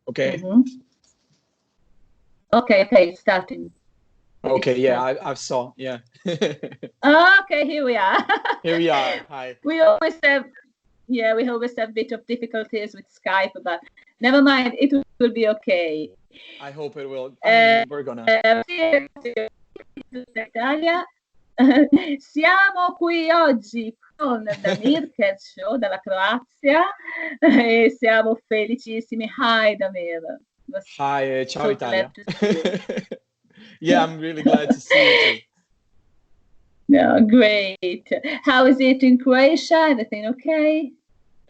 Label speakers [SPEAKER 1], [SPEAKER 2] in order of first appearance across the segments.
[SPEAKER 1] Okay.
[SPEAKER 2] Okay, starting.
[SPEAKER 1] Okay, yeah, I saw, yeah.
[SPEAKER 2] Okay, here we are.
[SPEAKER 1] Here we are. Hi.
[SPEAKER 2] We always have a bit of difficulties with Skype, but never mind, it will be okay.
[SPEAKER 1] I hope it will. I mean, we're gonna.
[SPEAKER 2] Italia. Siamo qui oggi con Damir Kedžo dalla Croazia e siamo felicissimi. Hi Damir.
[SPEAKER 1] Hi, ciao
[SPEAKER 2] so
[SPEAKER 1] Italia.
[SPEAKER 2] Glad to see you.
[SPEAKER 1] Yeah, I'm really glad to see you too.
[SPEAKER 2] No, great. How is it in Croatia? Everything okay?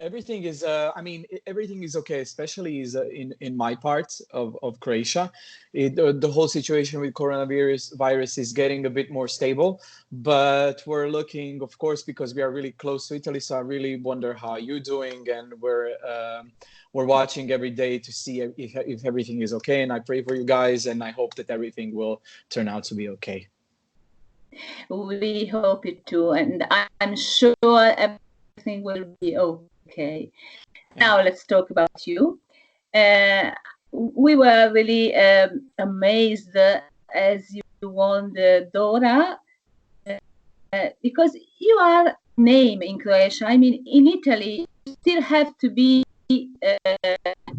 [SPEAKER 1] Everything is, I mean, everything is okay, especially is in my part of Croatia. The whole situation with coronavirus is getting a bit more stable, but we're looking, of course, because we are really close to Italy. So I really wonder how you're doing, and we're watching every day to see if everything is okay. And I pray for you guys, and I hope that everything will turn out to be okay.
[SPEAKER 2] We hope it too, and I'm sure everything will be okay. Now let's talk about you. We were really amazed as you won the Dora because you are name in Croatia. I mean, in Italy, you still have to be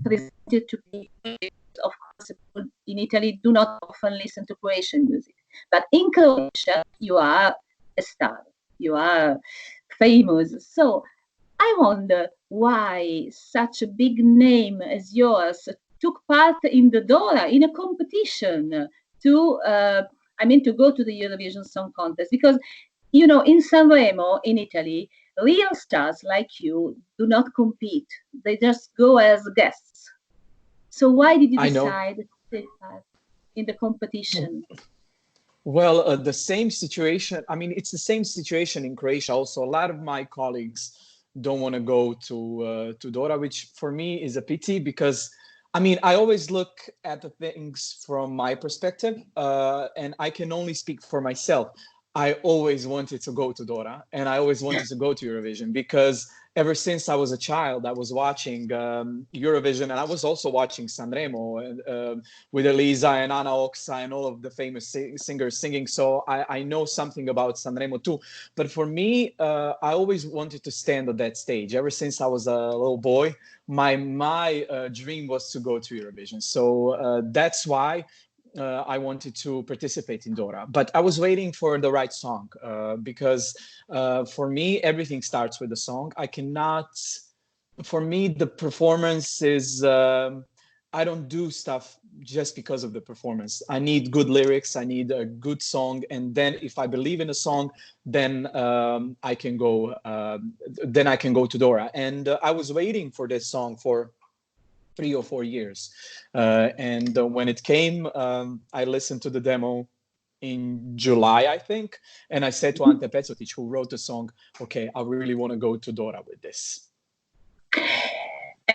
[SPEAKER 2] presented to people. Of course, people in Italy do not often listen to Croatian music. But in Croatia, you are a star. You are famous. So I wonder why such a big name as yours took part in the Dora, in a competition to go to the Eurovision Song Contest. Because, you know, in Sanremo, in Italy, real stars like you do not compete. They just go as guests. So why did you decide to take part in the competition?
[SPEAKER 1] Well, the same situation. I mean, it's the same situation in Croatia. Also, a lot of my colleagues don't want to go to Dora, which for me is a pity because, I mean, I always look at the things from my perspective, and I can only speak for myself. I always wanted to go to Dora, and I always wanted to go to Eurovision because ever since I was a child, I was watching Eurovision, and I was also watching Sanremo with Elisa and Anna Oxa and all of the famous singers singing. So I know something about Sanremo too. But for me, I always wanted to stand on that stage. Ever since I was a little boy, my dream was to go to Eurovision. So that's why I wanted to participate in Dora, but I was waiting for the right song because for me, everything starts with the song. For me, the performance is, I don't do stuff just because of the performance. I need good lyrics. I need a good song. And then if I believe in a song, then I can go to Dora. And I was waiting for this song for 3 or 4 years. And when it came, I listened to the demo in July, I think. And I said to Ante Pecotic, who wrote the song, okay, I really want to go to Dora with this.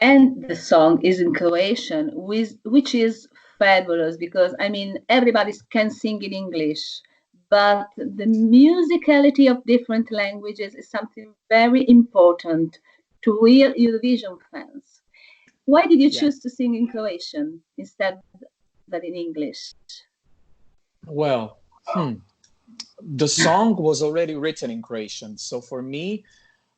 [SPEAKER 2] And the song is in Croatian, which is fabulous because, I mean, everybody can sing in English, but the musicality of different languages is something very important to real Eurovision fans. Why did you choose to sing in Croatian instead than in English?
[SPEAKER 1] Well, the song was already written in Croatian. So for me,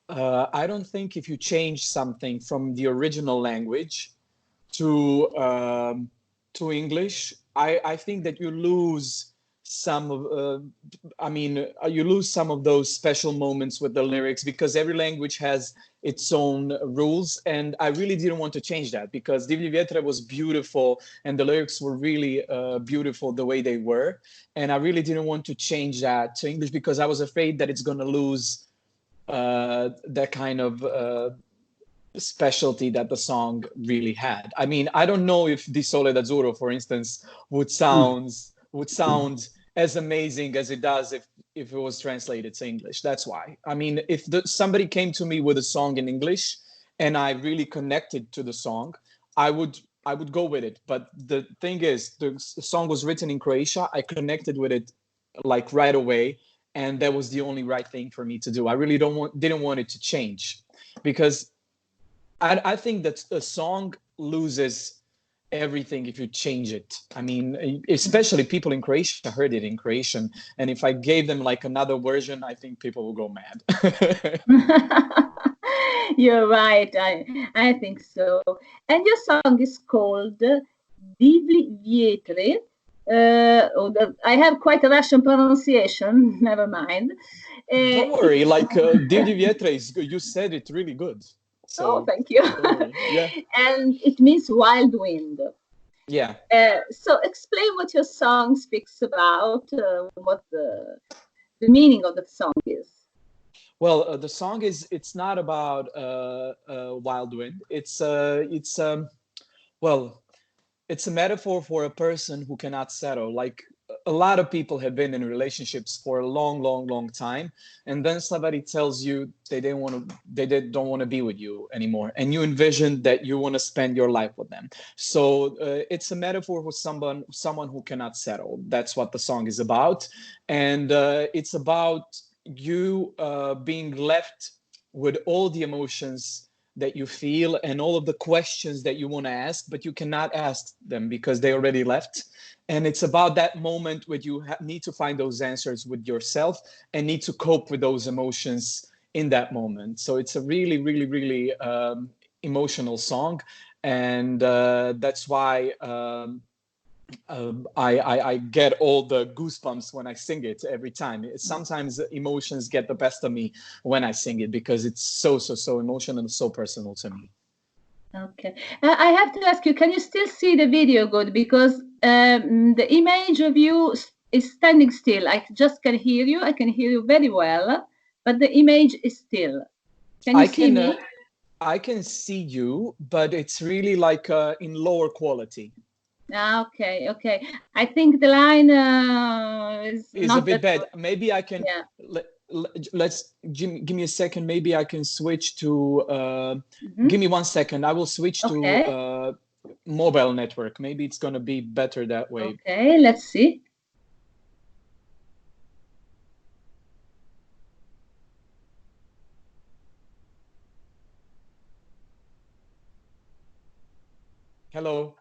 [SPEAKER 1] I don't think if you change something from the original language to English, I think that you lose some of you lose some of those special moments with the lyrics because every language has its own rules, and I really didn't want to change that because Divlji Vjetre was beautiful and the lyrics were really beautiful the way they were, and I really didn't want to change that to English because I was afraid that it's going to lose that kind of specialty that the song really had. I mean, I don't know if Di Sole d'Azzurro, for instance, would sound as amazing as it does if it was translated to English. That's why. I mean, if somebody came to me with a song in English and I really connected to the song, I would go with it. But the thing is, the song was written in Croatia. I connected with it like right away, and that was the only right thing for me to do. I really didn't want it to change because I think that a song loses everything if you change it. I mean, especially people in Croatia heard it in Croatian, and if I gave them like another version, I think people will go mad.
[SPEAKER 2] You're right. I think so. And your song is called Divli Vjetri. I have quite a Russian pronunciation. Never mind.
[SPEAKER 1] Don't worry. Like Divli Vjetre is good. You said it really good. So,
[SPEAKER 2] oh, thank you.
[SPEAKER 1] Yeah.
[SPEAKER 2] And it means wild wind.
[SPEAKER 1] Yeah.
[SPEAKER 2] So explain what your song speaks about, what the meaning of the song is.
[SPEAKER 1] Well, the song it's not about wild wind. It's a metaphor for a person who cannot settle. Like a lot of people have been in relationships for a long, long, long time, and then somebody tells you they don't want to be with you anymore, and you envision that you want to spend your life with them. So it's a metaphor for someone who cannot settle. That's what the song is about, and it's about you being left with all the emotions that you feel and all of the questions that you want to ask, but you cannot ask them because they already left. And it's about that moment where you need to find those answers with yourself and need to cope with those emotions in that moment. So it's a really, really, really emotional song. And that's why I get all the goosebumps when I sing it every time. Sometimes emotions get the best of me when I sing it because it's so emotional and so personal to me.
[SPEAKER 2] Okay. I have to ask you, can you still see the video good? Because the image of you is standing still. I just can hear you. I can hear you very well, but the image is still. Can you see me?
[SPEAKER 1] I can see you, but it's really like in lower quality.
[SPEAKER 2] Okay. I think the line is not
[SPEAKER 1] a bit bad.
[SPEAKER 2] good.
[SPEAKER 1] Maybe I can. Yeah. Let's give me a second. Maybe I can switch to. Give me 1 second. I will switch to mobile network. Maybe it's gonna be better that way.
[SPEAKER 2] Okay, let's see.
[SPEAKER 1] Hello.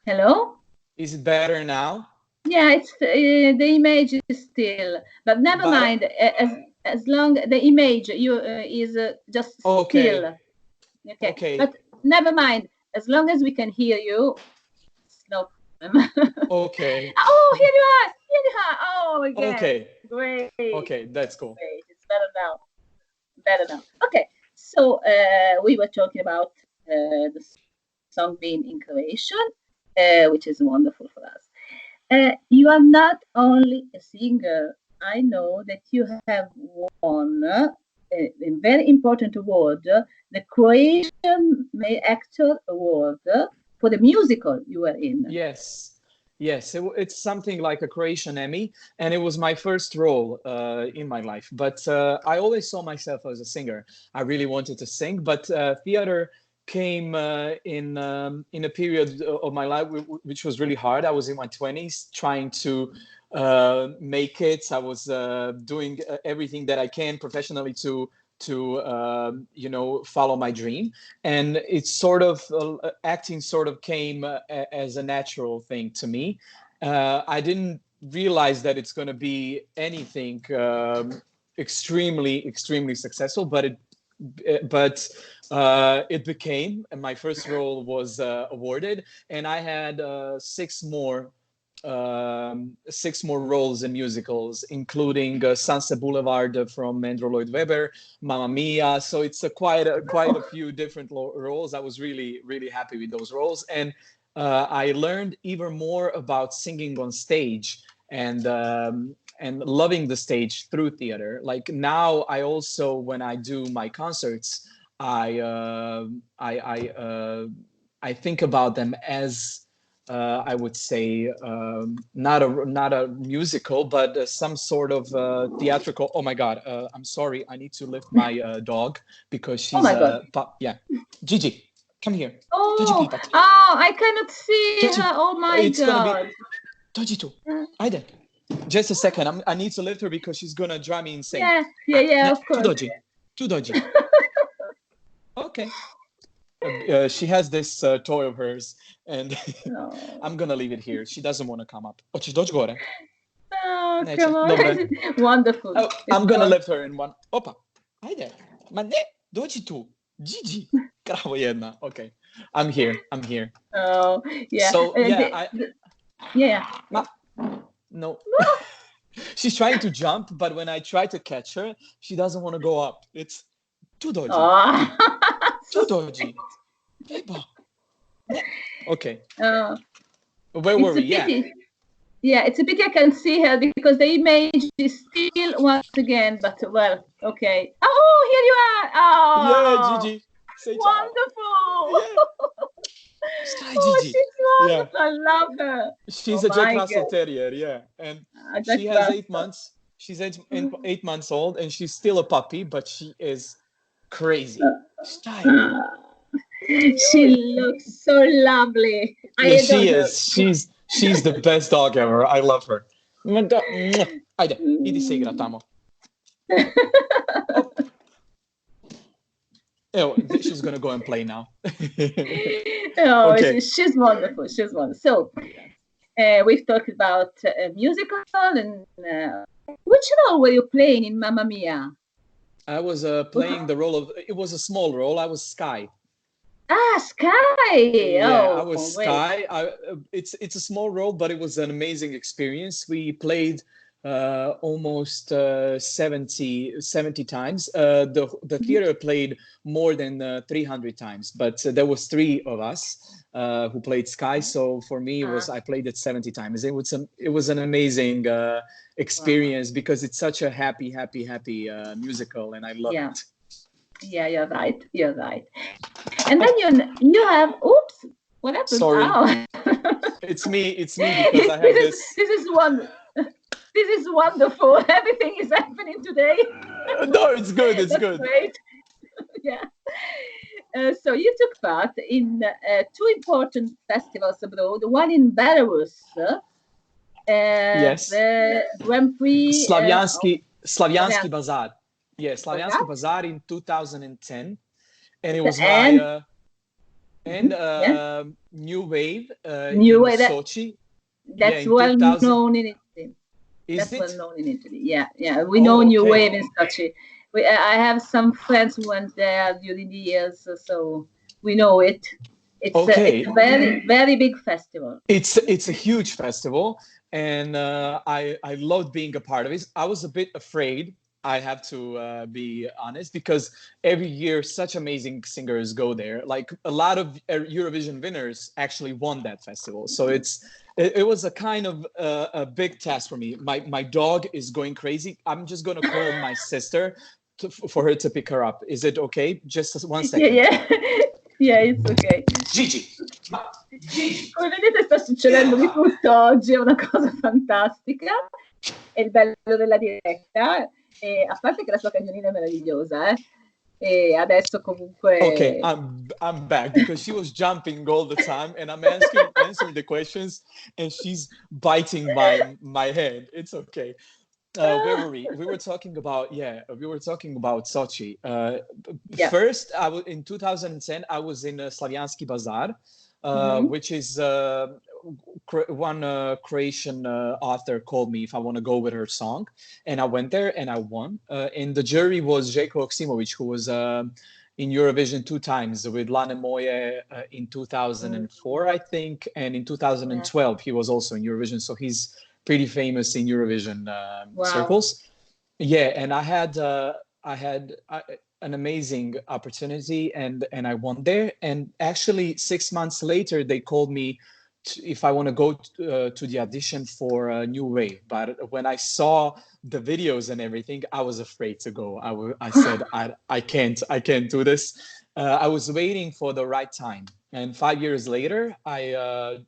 [SPEAKER 2] Hello.
[SPEAKER 1] Is it better now?
[SPEAKER 2] Yeah, it's the image is still, but never mind. As long the image is just still. Okay. But never mind. As long as we can hear you, it's no problem.
[SPEAKER 1] Okay.
[SPEAKER 2] Oh, here you are. Oh, again.
[SPEAKER 1] Okay.
[SPEAKER 2] Great.
[SPEAKER 1] Okay, that's cool.
[SPEAKER 2] Great. It's better now. Okay. So we were talking about the song being in Croatian, which is wonderful for us. You are not only a singer. I know that you have won a very important award, the Croatian Male Actor Award for the musical you were in.
[SPEAKER 1] Yes, it's something like a Croatian Emmy, and it was my first role in my life. But I always saw myself as a singer. I really wanted to sing, but theater came in a period of my life which was really hard. I was in my 20s trying to make it. I was doing everything that I can professionally to follow my dream, and it's sort of acting sort of came as a natural thing to me. I didn't realize that it's going to be anything extremely successful, but it became, and my first role was awarded, and I had 6 more roles in musicals, including Sunset Boulevard from Andrew Lloyd Webber, Mamma Mia. So it's quite a few different roles. I was really happy with those roles, and I learned even more about singing on stage and loving the stage through theater. Like now, I also, when I do my concerts, I think about them as I would say not a musical, but some sort of theatrical. Oh my God! I'm sorry. I need to lift my dog because she's yeah. Gigi, come here.
[SPEAKER 2] Oh, I cannot see her. Oh my God!
[SPEAKER 1] Gonna be Gigi too. Aide. Just a second. I need to lift her because she's gonna drive me insane.
[SPEAKER 2] Yeah. Of course.
[SPEAKER 1] Tu Doji. Okay. She has this toy of hers, and
[SPEAKER 2] No.
[SPEAKER 1] I'm gonna leave it here. She doesn't want to come up. Hoćeš doći gore?
[SPEAKER 2] Oh,
[SPEAKER 1] Neće.
[SPEAKER 2] come on.
[SPEAKER 1] Dobre.
[SPEAKER 2] Wonderful.
[SPEAKER 1] Oh,
[SPEAKER 2] It's
[SPEAKER 1] I'm gonna
[SPEAKER 2] wonderful.
[SPEAKER 1] leave her in one. Opa, ajde. Ma ne, dođi tu. Gigi. Kravo jedna. Okay. I'm here.
[SPEAKER 2] Oh, yeah.
[SPEAKER 1] So, yeah,
[SPEAKER 2] yeah.
[SPEAKER 1] No. She's trying to jump, but when I try to catch her, she doesn't want to go up. It's too dodgy.
[SPEAKER 2] Oh.
[SPEAKER 1] Too dodgy. Okay. Where
[SPEAKER 2] It's
[SPEAKER 1] were
[SPEAKER 2] a
[SPEAKER 1] we? Yeah.
[SPEAKER 2] pity. Yeah, it's a pity I can't see her because the image is still once again, but well, okay. Oh, here you are. Oh,
[SPEAKER 1] Yeah, Gigi. Say ciao.
[SPEAKER 2] wonderful.
[SPEAKER 1] Yeah. Sky
[SPEAKER 2] Oh,
[SPEAKER 1] Gigi.
[SPEAKER 2] she's wonderful.
[SPEAKER 1] Yeah.
[SPEAKER 2] I love her.
[SPEAKER 1] She's
[SPEAKER 2] Oh
[SPEAKER 1] a Jack
[SPEAKER 2] my
[SPEAKER 1] Russell
[SPEAKER 2] God.
[SPEAKER 1] Terrier, yeah. And
[SPEAKER 2] Jack
[SPEAKER 1] she has
[SPEAKER 2] Russell.
[SPEAKER 1] 8 months. She's 8 months old, and she's still a puppy, but she is crazy. Sky.
[SPEAKER 2] She looks so lovely. I
[SPEAKER 1] Yeah,
[SPEAKER 2] adore
[SPEAKER 1] she
[SPEAKER 2] her.
[SPEAKER 1] is. She's the best dog ever. I love her. Ajde, idi se igra tamo. Op. Oh, she's gonna go and play now.
[SPEAKER 2] Oh,
[SPEAKER 1] Okay.
[SPEAKER 2] she's wonderful. She's wonderful. So, we've talked about musical, and which role were you playing in Mamma Mia?
[SPEAKER 1] I was playing the role of. It was a small role. I was Sky.
[SPEAKER 2] Ah, Sky.
[SPEAKER 1] Yeah,
[SPEAKER 2] Oh,
[SPEAKER 1] I was
[SPEAKER 2] wait.
[SPEAKER 1] Sky. It's a small role, but it was an amazing experience. We played almost 70 times. The theater played more than 300 times, but there was 3 of us who played Sky. So for me, I played it 70 times. It was an amazing experience because it's such a happy musical, and I love it.
[SPEAKER 2] Yeah, you're right. You're right. And then you have. Oops, what happened?
[SPEAKER 1] Sorry.
[SPEAKER 2] Oh.
[SPEAKER 1] It's me because I have this.
[SPEAKER 2] This is wonderful. Everything is happening today.
[SPEAKER 1] No, it's good. It's
[SPEAKER 2] That's
[SPEAKER 1] good.
[SPEAKER 2] Great. Yeah. So you took part in 2 important festivals abroad. One in Belarus.
[SPEAKER 1] Yes.
[SPEAKER 2] The Grand Prix.
[SPEAKER 1] Slaviansky Bazaar. Yeah, Slaviansky Bazaar in 2010, and it was my New Wave.
[SPEAKER 2] New Wave.
[SPEAKER 1] Sochi.
[SPEAKER 2] That's well known in Italy.
[SPEAKER 1] That's
[SPEAKER 2] well known in Italy. Yeah. We know New Wave in Sochi. I have some friends who went there during the years, so we know it. It's a very, very big festival.
[SPEAKER 1] It's a huge festival, and I loved being a part of it. I was a bit afraid, I have to be honest, because every year such amazing singers go there. Like a lot of Eurovision winners actually won that festival. So it was a kind of a big task for me. My dog is going crazy. I'm just going to call my sister for her to pick her up. Is it okay? Just 1 second.
[SPEAKER 2] Yeah, it's okay.
[SPEAKER 1] Gigi.
[SPEAKER 2] Come vedete sta succedendo di tutto oggi, è una cosa fantastica. È il bello della diretta. E a parte che la sua cagnolina è meravigliosa, e adesso comunque.
[SPEAKER 1] Okay, I'm back because she was jumping all the time, and I'm answering the questions, and she's biting my hand. It's okay. Where were we? We were talking about Sochi. First, in 2010. I was in Slaviansky Bazaar, which is one Croatian author called me if I want to go with her song, and I went there and I won. And the jury was Željko Joksimović, who was in Eurovision 2 times with Lane Moje in 2004, I think, and in 2012 he was also in Eurovision. So he's pretty famous in Eurovision circles. Yeah, and I had an amazing opportunity, and I won there. And actually 6 months later, they called me if I want to go to the audition for a New Wave. But when I saw the videos and everything, I was afraid to go. I said, I can't do this. I was waiting for the right time. And 5 years later, I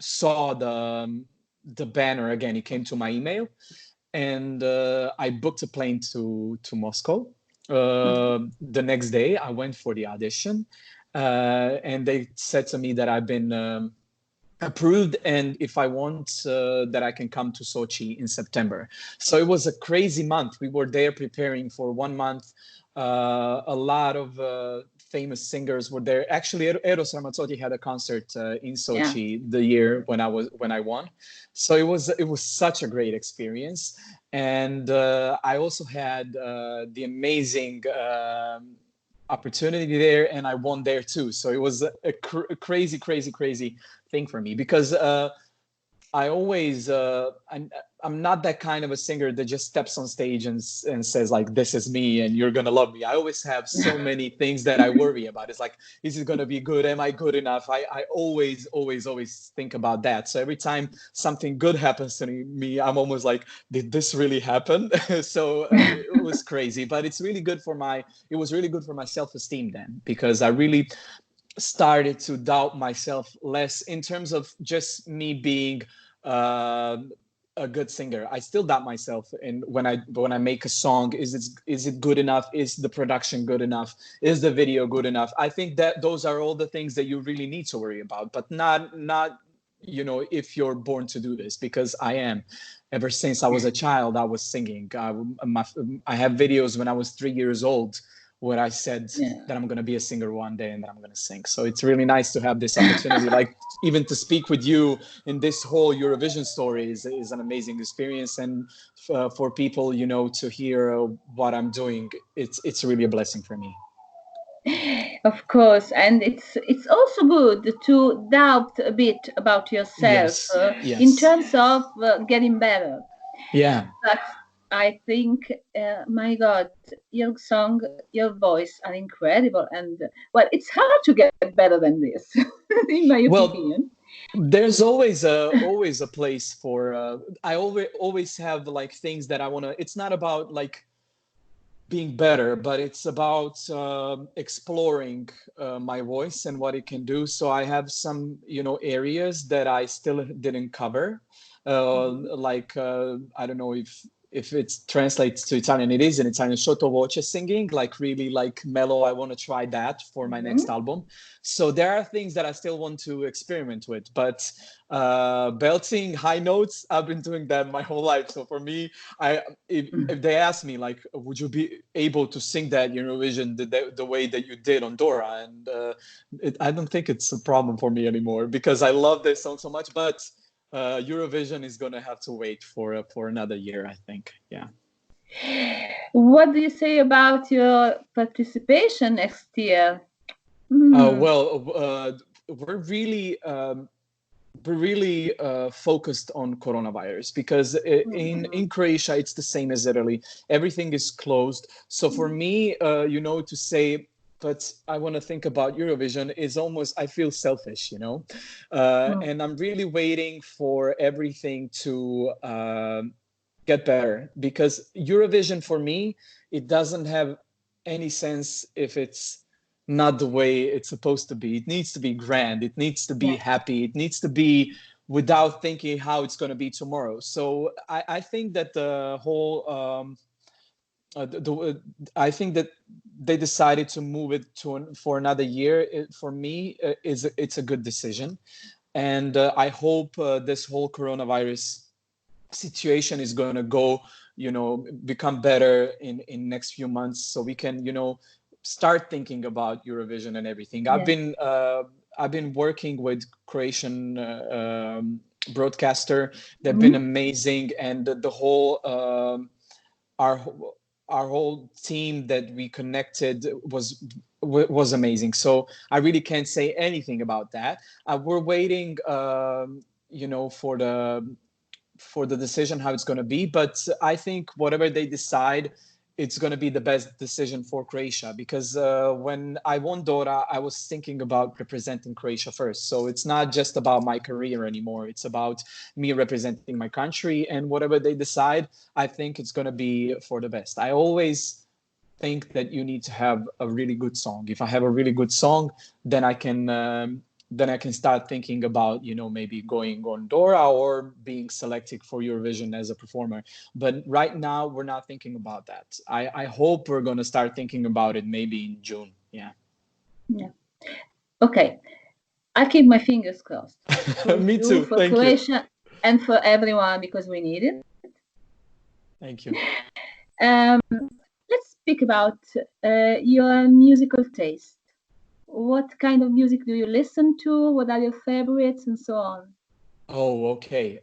[SPEAKER 1] saw the banner again. It came to my email, and I booked a plane to Moscow. The next day, I went for the audition, and they said to me that I've been approved, and if I want, that I can come to Sochi in September. So it was a crazy month. We were there preparing for 1 month. A lot of famous singers were there. Actually, Eros Ramazzotti had a concert in Sochi the year when I won. So it was such a great experience. And I also had the amazing opportunity there, and I won there too. So it was a crazy thing for me, because I always I'm not that kind of a singer that just steps on stage and says like, this is me and you're gonna love me. I always have so many things that I worry about. It's like, is it gonna be good? Am I good enough? I always think about that. So every time something good happens to me, I'm almost like, did this really happen? So it was crazy, but it was really good for my self-esteem then, because I really started to doubt myself less in terms of just me being a good singer. I still doubt myself, and when I make a song, is it good enough? Is the production good enough? Is the video good enough? I think that those are all the things that you really need to worry about, but not if you're born to do this, because I am. Ever since I was a child, I was singing. I have videos when I was 3 years old where I said that I'm going to be a singer one day and that I'm going to sing. So it's really nice to have this opportunity, like even to speak with you in this whole Eurovision story is an amazing experience. And for people, to hear what I'm doing, it's really a blessing for me.
[SPEAKER 2] Of course, and it's also good to doubt a bit about yourself
[SPEAKER 1] Yes.
[SPEAKER 2] in terms of getting better.
[SPEAKER 1] Yeah.
[SPEAKER 2] But I think, my God, your song, your voice are incredible, and well, it's hard to get better than this, in my opinion.
[SPEAKER 1] There's always a place for. I always have like things that I want to. It's not about like being better, but it's about exploring my voice and what it can do. So I have some areas that I still didn't cover, like I don't know if it translates to Italian. It is in Italian, sottovoce singing, like really like mellow. I want to try that for my next album. So there are things that I still want to experiment with, but belting high notes, I've been doing that my whole life. So for me, if they ask me like, would you be able to sing that Eurovision the way that you did on Dora? And I don't think it's a problem for me anymore, because I love this song so much. But Eurovision is going to have to wait for another year, I think. Yeah.
[SPEAKER 2] What do you say about your participation next year?
[SPEAKER 1] Well, we're really focused on coronavirus, because in Croatia it's the same as Italy. Everything is closed. So for me, to say, but I want to think about Eurovision is almost, I feel selfish, and I'm really waiting for everything to get better, because Eurovision for me, it doesn't have any sense if it's not the way it's supposed to be. It needs to be grand. It needs to be happy. It needs to be without thinking how it's going to be tomorrow. So I think that the whole I think that they decided to move it for another year. For me, it's a good decision, and I hope this whole coronavirus situation is going to go, become better in next few months, so we can, start thinking about Eurovision and everything. Yeah. I've been working with Croatian broadcaster. They've been amazing, and the whole our whole team that we connected was amazing. So I really can't say anything about that. We're waiting, for the decision how it's going to be, but I think whatever they decide, it's going to be the best decision for Croatia, because when I won Dora, I was thinking about representing Croatia first. So it's not just about my career anymore. It's about me representing my country, and whatever they decide, I think it's going to be for the best. I always think that you need to have a really good song. If I have a really good song, then I can start thinking about, maybe going on Dora or being selected for Eurovision as a performer. But right now, we're not thinking about that. I hope we're going to start thinking about it maybe in June. Yeah.
[SPEAKER 2] Yeah. Okay. I keep my fingers crossed.
[SPEAKER 1] Me too.
[SPEAKER 2] For
[SPEAKER 1] Thank
[SPEAKER 2] Croatia
[SPEAKER 1] you.
[SPEAKER 2] and for everyone, because we need it.
[SPEAKER 1] Thank you.
[SPEAKER 2] Let's speak about your musical taste. what kind of music do you listen to? What are your favorites and so on?
[SPEAKER 1] Oh, okay.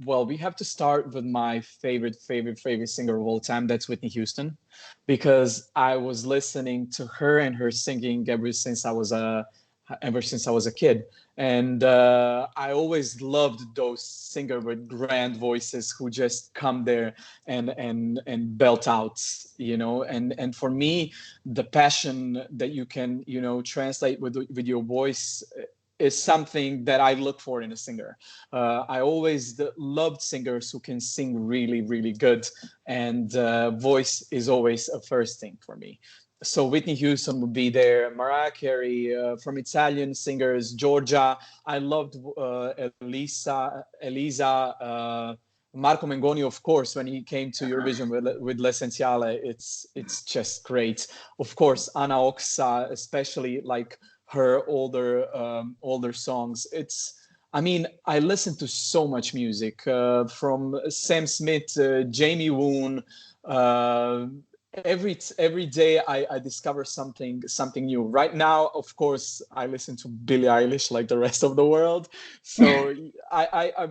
[SPEAKER 1] Well, we have to start with my favorite singer of all time. That's Whitney Houston, because I was listening to her and her singing ever since I was a kid, and I always loved those singers with grand voices who just come there and belt out, And for me, the passion that you can translate with your voice is something that I look for in a singer. I always loved singers who can sing really, really good, and voice is always a first thing for me. So Whitney Houston would be there, Mariah Carey, from Italian singers, Georgia. I loved Elisa, Marco Mengoni, of course, when he came to Eurovision with L'Essenziale. It's just great. Of course, Anna Oxa, especially like her older songs. I listen to so much music, from Sam Smith, Jamie Woon. Every day I discover something new. Right now, of course, I listen to Billie Eilish like the rest of the world. So I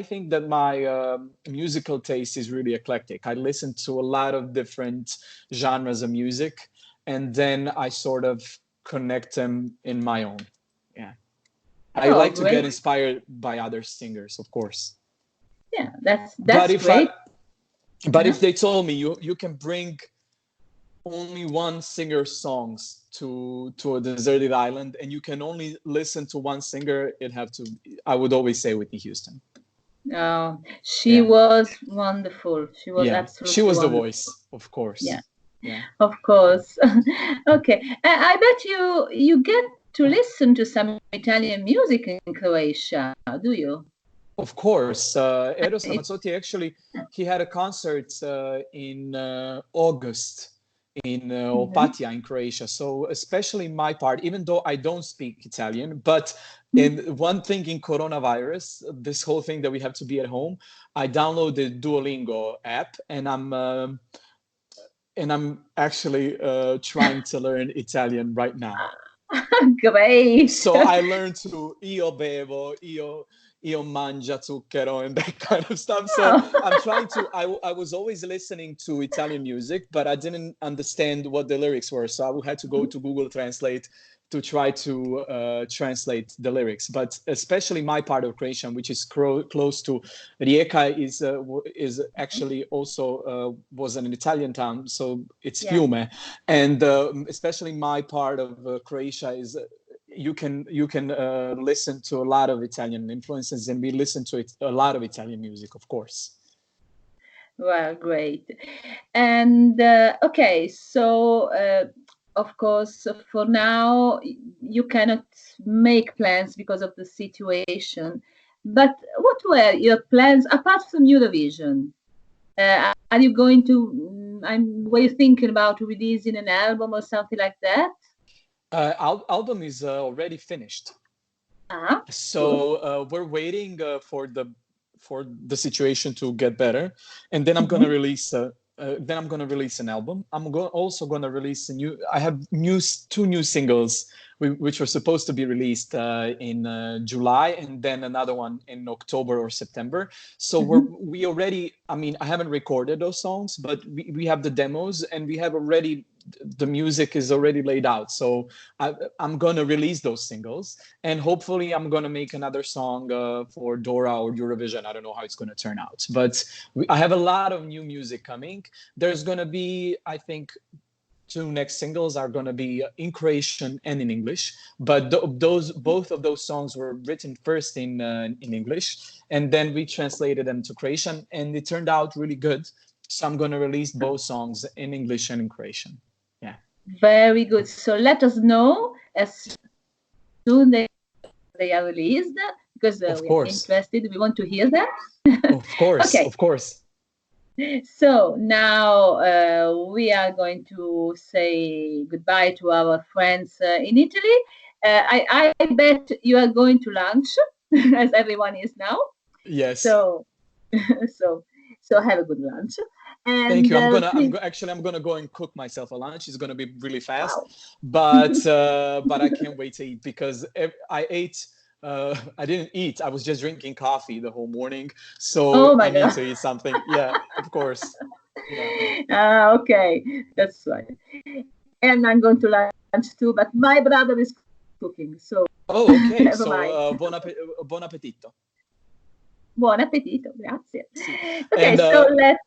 [SPEAKER 1] think that my musical taste is really eclectic. I listen to a lot of different genres of music, and then I sort of connect them in my own. Yeah. I like to get inspired by other singers, of course.
[SPEAKER 2] Yeah, that's great.
[SPEAKER 1] But if they told me you can bring only one singer's songs to a deserted island and you can only listen to one singer, I would always say Whitney Houston.
[SPEAKER 2] Oh, she was wonderful. She was absolutely
[SPEAKER 1] she was
[SPEAKER 2] wonderful.
[SPEAKER 1] The voice, of course.
[SPEAKER 2] Yeah. Of course. Okay. I bet you get to listen to some Italian music in Croatia, do you?
[SPEAKER 1] Of course. Eros Ramazzotti, actually, he had a concert in August in Opatija in Croatia. So especially my part, even though I don't speak Italian, but in one thing in coronavirus, this whole thing that we have to be at home, I downloaded the Duolingo app, and I'm actually trying to learn Italian right now.
[SPEAKER 2] Great.
[SPEAKER 1] So I learned to io bevo, io mangia zucchero, and that kind of stuff. So I'm trying to, I was always listening to Italian music, but I didn't understand what the lyrics were. So I had to go to Google Translate to try to translate the lyrics. But especially my part of Croatian, which is close to Rijeka, is actually also was an Italian town. So it's Fiume. And especially my part of Croatia is you can listen to a lot of Italian influences, and we listen to a lot of Italian music, of course.
[SPEAKER 2] Well, great. And okay, so of course, for now, you cannot make plans because of the situation. But what were your plans apart from Eurovision? Are you going to? Were you thinking about releasing an album or something like that?
[SPEAKER 1] Album is already finished. So we're waiting for the situation to get better, and then I'm gonna release. Then I'm gonna release an album. I'm also gonna release I have two new singles which were supposed to be released in July, and then another one in October or September. So we already. I mean, I haven't recorded those songs, but we have the demos, and we have already. The music is already laid out, so I'm gonna release those singles, and hopefully I'm gonna make another song for Dora or Eurovision. I don't know how it's gonna turn out, but I have a lot of new music coming. There's gonna be, I think, two next singles are gonna be in Croatian and in English, but both of those songs were written first in English, and then we translated them to Croatian, and it turned out really good. So I'm gonna release both songs in English and in Croatian. Yeah.
[SPEAKER 2] Very good. So let us know as soon as they are released, because we are interested. We want to hear them.
[SPEAKER 1] Of course, okay. Of course.
[SPEAKER 2] So now we are going to say goodbye to our friends in Italy. I bet you are going to lunch, as everyone is now.
[SPEAKER 1] Yes.
[SPEAKER 2] So have a good lunch. And
[SPEAKER 1] thank you. I'm
[SPEAKER 2] please-
[SPEAKER 1] gonna go and cook myself a lunch. It's gonna be really fast,
[SPEAKER 2] Wow.
[SPEAKER 1] but I can't wait to eat because I ate. I didn't eat. I was just drinking coffee the whole morning, so
[SPEAKER 2] Oh my
[SPEAKER 1] I need
[SPEAKER 2] God.
[SPEAKER 1] to eat something. Yeah, of course. Yeah.
[SPEAKER 2] Okay, that's right. And I'm going to lunch too, but my brother is cooking, so
[SPEAKER 1] Oh, okay.
[SPEAKER 2] never
[SPEAKER 1] So
[SPEAKER 2] mind.
[SPEAKER 1] buon appetito.
[SPEAKER 2] Buon appetito, grazie.
[SPEAKER 1] Sì.
[SPEAKER 2] Okay,
[SPEAKER 1] And
[SPEAKER 2] so let's.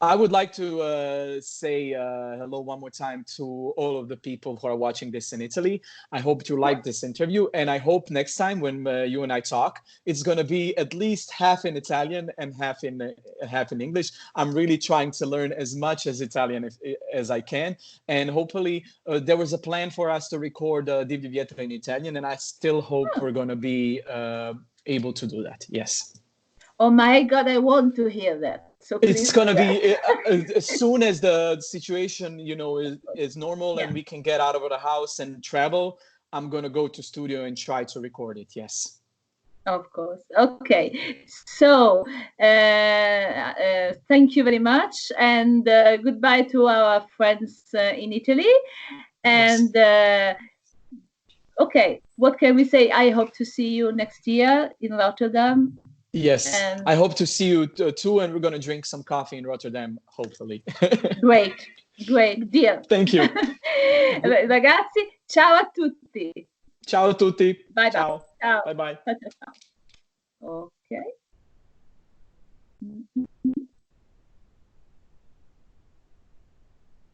[SPEAKER 1] I would like to say hello one more time to all of the people who are watching this in Italy. I hope you like this interview, and I hope next time when you and I talk, it's going to be at least half in Italian and half in English. I'm really trying to learn as much as Italian as I can, and hopefully there was a plan for us to record Di Vietra in Italian, and I still hope we're going to be able to do that. Yes.
[SPEAKER 2] Oh my God, I want to hear that. So
[SPEAKER 1] It's
[SPEAKER 2] please
[SPEAKER 1] gonna
[SPEAKER 2] do
[SPEAKER 1] be
[SPEAKER 2] that.
[SPEAKER 1] as soon as the situation, is normal
[SPEAKER 2] Yeah.
[SPEAKER 1] and we can get out of the house and travel. I'm gonna go to studio and try to record it. Yes.
[SPEAKER 2] Of course. Okay. So thank you very much, and goodbye to our friends in Italy. And okay, what can we say? I hope to see you next year in Rotterdam.
[SPEAKER 1] Yes.
[SPEAKER 2] And
[SPEAKER 1] I hope to see you too, and we're gonna drink some coffee in Rotterdam, hopefully.
[SPEAKER 2] great, deal.
[SPEAKER 1] Thank you.
[SPEAKER 2] Ragazzi, ciao a tutti.
[SPEAKER 1] Ciao a tutti.
[SPEAKER 2] Bye
[SPEAKER 1] Ciao.
[SPEAKER 2] bye. Ciao.
[SPEAKER 1] Bye bye.
[SPEAKER 2] Ciao, ciao, ciao. Okay.